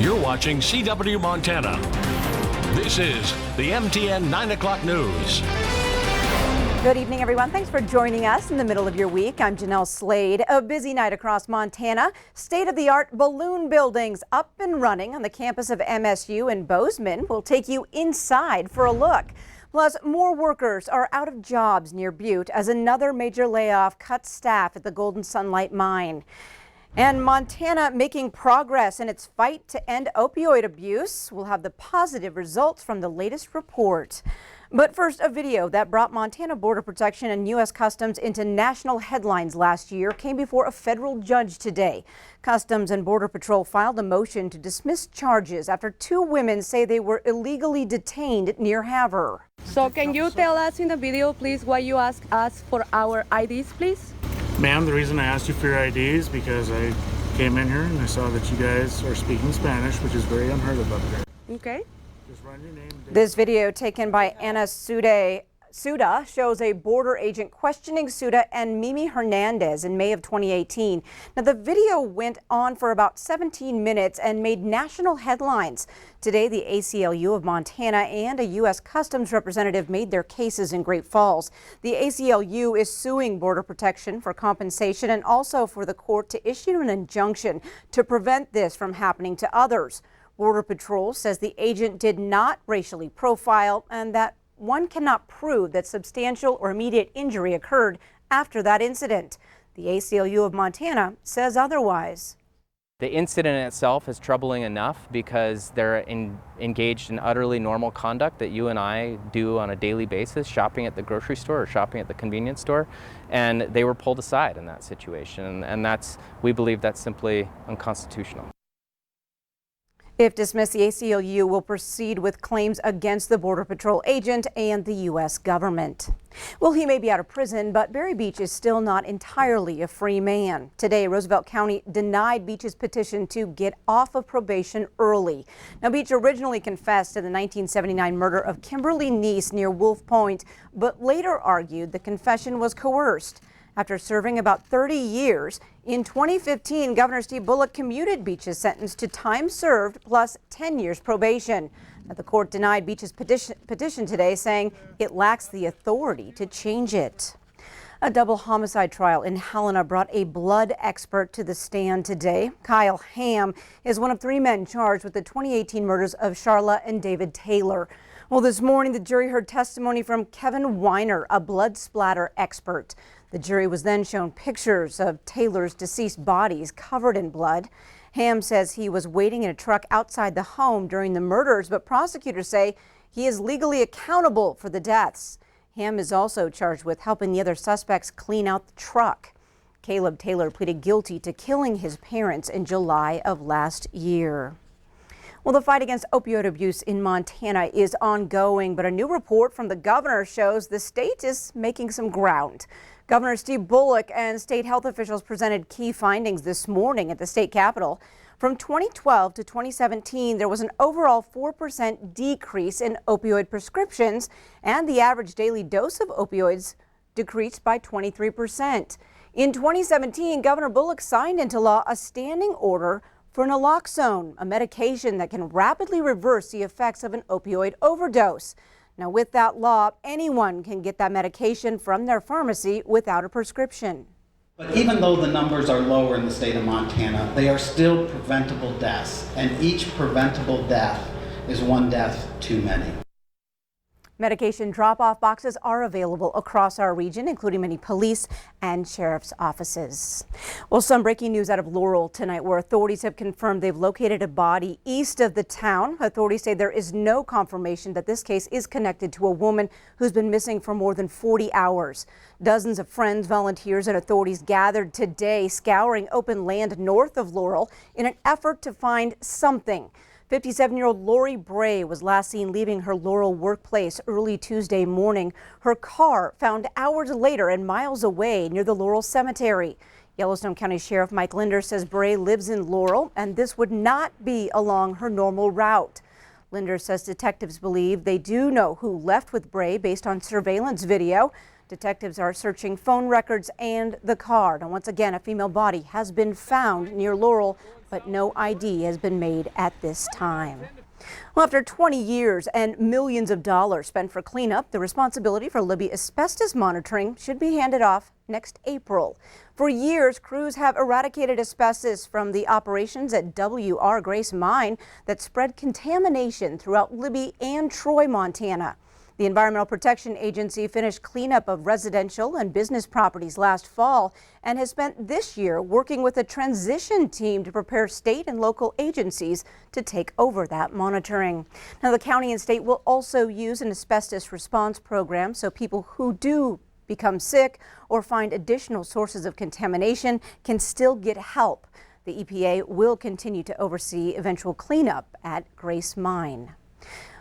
You're watching CW Montana. This is the MTN 9 o'clock news. Good evening, everyone. Thanks for joining us in the middle of your week. I'm Jeanelle Slade. A busy night across Montana. State-of-the-art balloon buildings up and running on the campus of MSU in Bozeman. We'll take you inside for a look. Plus, more workers are out of jobs near Butte as another major layoff cuts staff at the Golden Sunlight mine. And Montana making progress in its fight to end opioid abuse. We'll have the positive results from the latest report. But first, a video that brought Montana Border Protection and U.S. Customs into national headlines last year came before a federal judge today. Customs and Border Patrol filed a motion to dismiss charges after two women say they were illegally detained near Havre. So can you tell us in the video, please, why you asked us for our IDs, please? Ma'am, the reason I asked you for your ID is because I came in here and I saw that you guys are speaking Spanish, which is very unheard of up here. Okay. Just run your name. This video taken by Anna Suda shows a border agent questioning Suda and Mimi Hernandez in May of 2018. Now, the video went on for about 17 minutes and made national headlines. Today, the ACLU of Montana and a U.S. Customs representative made their cases in Great Falls. The ACLU is suing Border Protection for compensation and also for the court to issue an injunction to prevent this from happening to others. Border Patrol says the agent did not racially profile and that one cannot prove that substantial or immediate injury occurred after that incident. The ACLU of Montana says otherwise. The incident itself is troubling enough because they're engaged in utterly normal conduct that you and I do on a daily basis, shopping at the grocery store or shopping at the convenience store, and they were pulled aside in that situation, and we believe that's simply unconstitutional. If dismissed, the ACLU will proceed with claims against the Border Patrol agent and the U.S. government. Well, he may be out of prison, but Barry Beach is still not entirely a free man. Today, Roosevelt County denied Beach's petition to get off of probation early. Now, Beach originally confessed to the 1979 murder of Kimberly Neese near Wolf Point, but later argued the confession was coerced. After serving about 30 years, in 2015, Governor Steve Bullock commuted Beach's sentence to time served plus 10 years probation. Now, the court denied Beach's petition today, saying it lacks the authority to change it. A double homicide trial in Helena brought a blood expert to the stand today. Kyle Ham is one of three men charged with the 2018 murders of Charla and David Taylor. Well, this morning, the jury heard testimony from Kevin Weiner, a blood splatter expert. The jury was then shown pictures of Taylor's deceased bodies covered in blood. Ham says he was waiting in a truck outside the home during the murders, but prosecutors say he is legally accountable for the deaths. Ham is also charged with helping the other suspects clean out the truck. Caleb Taylor pleaded guilty to killing his parents in July of last year. Well, the fight against opioid abuse in Montana is ongoing, but a new report from the governor shows the state is making some ground. Governor Steve Bullock and state health officials presented key findings this morning at the state capitol. From 2012 to 2017, there was an overall 4% decrease in opioid prescriptions, and the average daily dose of opioids decreased by 23%. In 2017, Governor Bullock signed into law a standing order for naloxone, a medication that can rapidly reverse the effects of an opioid overdose. Now, with that law, anyone can get that medication from their pharmacy without a prescription. But even though the numbers are lower in the state of Montana, they are still preventable deaths, and each preventable death is one death too many. Medication drop-off boxes are available across our region, including many police and sheriff's offices. Well, some breaking news out of Laurel tonight, where authorities have confirmed they've located a body east of the town. Authorities say there is no confirmation that this case is connected to a woman who's been missing for more than 40 hours. Dozens of friends, volunteers, and authorities gathered today, scouring open land north of Laurel in an effort to find something. 57-year-old Lori Bray was last seen leaving her Laurel workplace early Tuesday morning. Her car found hours later and miles away near the Laurel Cemetery. Yellowstone County Sheriff Mike Linder says Bray lives in Laurel and this would not be along her normal route. Linder says detectives believe they do know who left with Bray based on surveillance video. Detectives are searching phone records and the car. And once again, a female body has been found near Laurel, but no ID has been made at this time. Well, after 20 years and millions of dollars spent for cleanup, the responsibility for Libby Asbestos monitoring should be handed off next April. For years, crews have eradicated asbestos from the operations at W.R. Grace Mine that spread contamination throughout Libby and Troy, Montana. The Environmental Protection Agency finished cleanup of residential and business properties last fall and has spent this year working with a transition team to prepare state and local agencies to take over that monitoring. Now, the county and state will also use an asbestos response program so people who do become sick or find additional sources of contamination can still get help. The EPA will continue to oversee eventual cleanup at Grace Mine.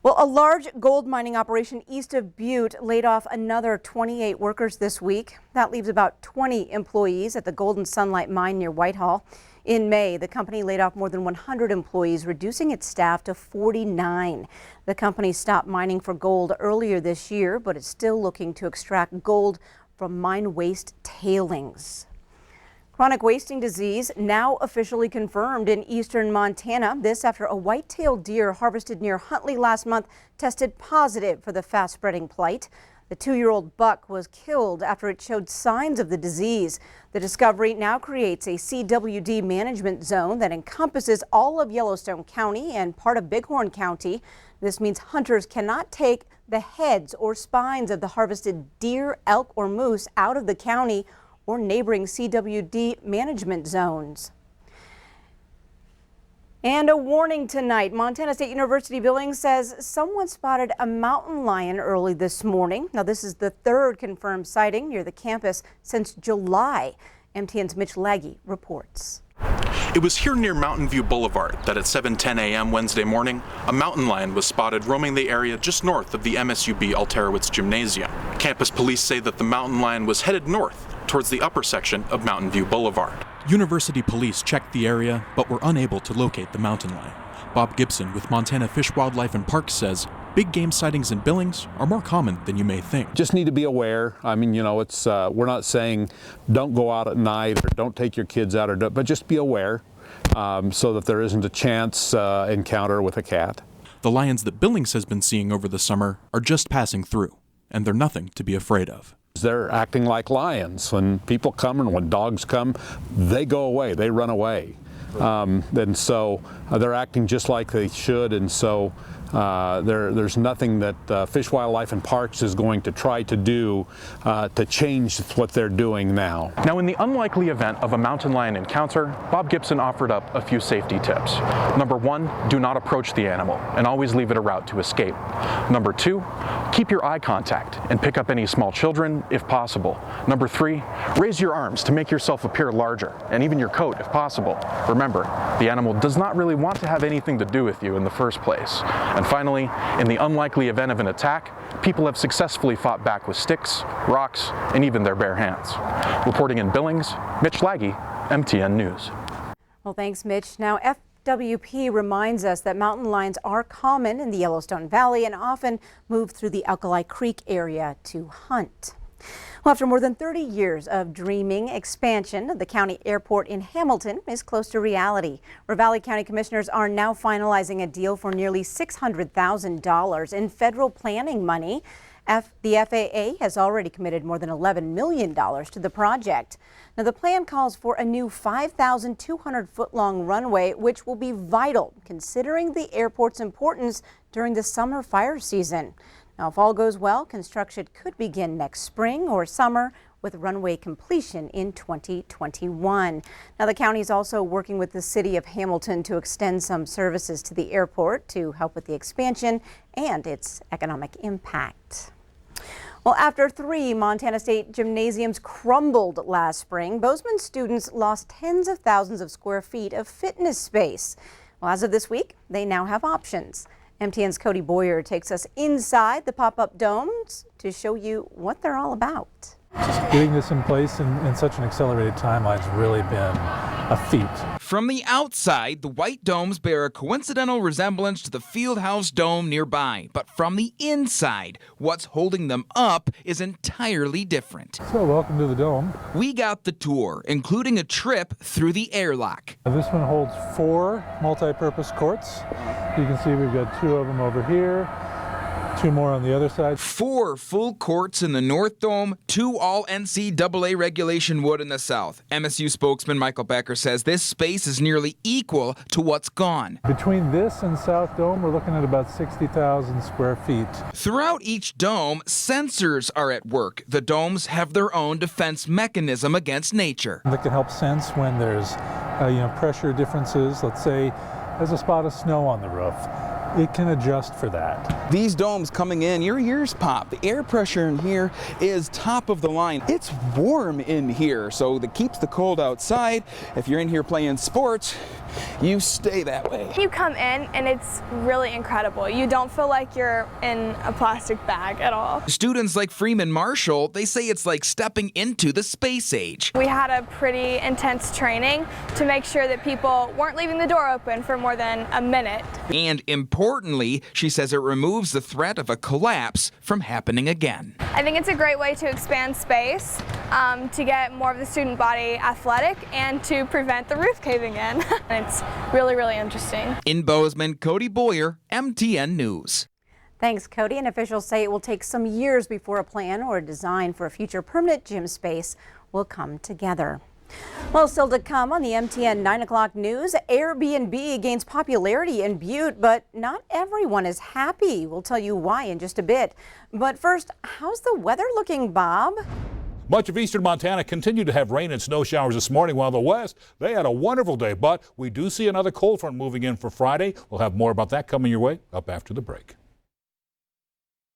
Well, a large gold mining operation east of Butte laid off another 28 workers this week. That leaves about 20 employees at the Golden Sunlight Mine near Whitehall. In May, the company laid off more than 100 employees, reducing its staff to 49. The company stopped mining for gold earlier this year, but is still looking to extract gold from mine waste tailings. Chronic wasting disease now officially confirmed in eastern Montana. This after a white-tailed deer harvested near Huntley last month tested positive for the fast-spreading plight. The 2-year-old buck was killed after it showed signs of the disease. The discovery now creates a CWD management zone that encompasses all of Yellowstone County and part of Bighorn County. This means hunters cannot take the heads or spines of the harvested deer, elk, or moose out of the county or neighboring CWD management zones. And a warning tonight. Montana State University Billings says someone spotted a mountain lion early this morning. Now, this is the third confirmed sighting near the campus since July. MTN's Mitch Laggy reports. It was here near Mountain View Boulevard that at 7:10 a.m. Wednesday morning, a mountain lion was spotted roaming the area just north of the MSUB Alterowitz Gymnasium. Campus police say that the mountain lion was headed north towards the upper section of Mountain View Boulevard. University police checked the area, but were unable to locate the mountain lion. Bob Gibson with Montana Fish, Wildlife and Parks says big game sightings in Billings are more common than you may think. Just need to be aware. I mean, it's we're not saying don't go out at night or don't take your kids out, but just be aware so that there isn't a chance encounter with a cat. The lions that Billings has been seeing over the summer are just passing through, and they're nothing to be afraid of. They're acting like lions. When people come and when dogs come, they go away, they run away. And so they're acting just like they should, and so there's nothing that Fish, Wildlife and Parks is going to try to do to change what they're doing now. Now, in the unlikely event of a mountain lion encounter, Bob Gibson offered up a few safety tips. Number 1, do not approach the animal and always leave it a route to escape. Number 2, keep your eye contact and pick up any small children if possible. Number 3, raise your arms to make yourself appear larger, and even your coat if possible. Remember, the animal does not really want to have anything to do with you in the first place. And finally, in the unlikely event of an attack, people have successfully fought back with sticks, rocks, and even their bare hands. Reporting in Billings, Mitch Laggy, MTN News. Well, thanks, Mitch. Now, FWP reminds us that mountain lions are common in the Yellowstone Valley and often move through the Alkali Creek area to hunt. Well, after more than 30 years of dreaming, expansion, the county airport in Hamilton is close to reality. Ravalli County commissioners are now finalizing a deal for nearly $600,000 in federal planning money. The FAA has already committed more than $11 million to the project. Now, the plan calls for a new 5,200-foot-long runway, which will be vital considering the airport's importance during the summer fire season. Now, if all goes well, construction could begin next spring or summer with runway completion in 2021. Now, the county is also working with the city of Hamilton to extend some services to the airport to help with the expansion and its economic impact. Well, after 3 Montana State gymnasiums crumbled last spring, Bozeman students lost tens of thousands of square feet of fitness space. Well, as of this week, they now have options. MTN's Cody Boyer takes us inside the pop-up domes to show you what they're all about. Just getting this in place in such an accelerated timeline has really been feet. From the outside, the white domes bear a coincidental resemblance to the Fieldhouse Dome nearby. But from the inside, what's holding them up is entirely different. So welcome to the dome. We got the tour, including a trip through the airlock. This one holds 4 multi-purpose courts. You can see we've got 2 of them over here. 2 more on the other side. 4 full courts in the North Dome, 2 all NCAA regulation wood in the South. MSU spokesman Michael Becker says this space is nearly equal to what's gone. Between this and South Dome, we're looking at about 60,000 square feet. Throughout each dome, sensors are at work. The domes have their own defense mechanism against nature. That can help sense when there's pressure differences. Let's say there's a spot of snow on the roof. It can adjust for that. These domes coming in, your ears pop. The air pressure in here is top of the line. It's warm in here, so that keeps the cold outside. If you're in here playing sports, you stay that way. You come in and it's really incredible. You don't feel like you're in a plastic bag at all. Students like Freeman Marshall, they say it's like stepping into the space age. We had a pretty intense training to make sure that people weren't leaving the door open for more than a minute. And importantly, she says it removes the threat of a collapse from happening again. I think it's a great way to expand space, to get more of the student body athletic, and to prevent the roof caving in. It's really, really interesting. In Bozeman, Cody Boyer, MTN News. Thanks, Cody. And officials say it will take some years before a plan or a design for a future permanent gym space will come together. Well, still to come on the MTN 9 o'clock news, Airbnb gains popularity in Butte, but not everyone is happy. We'll tell you why in just a bit. But first, how's the weather looking, Bob? Much of eastern Montana continued to have rain and snow showers this morning, while the west, they had a wonderful day. But we do see another cold front moving in for Friday. We'll have more about that coming your way up after the break.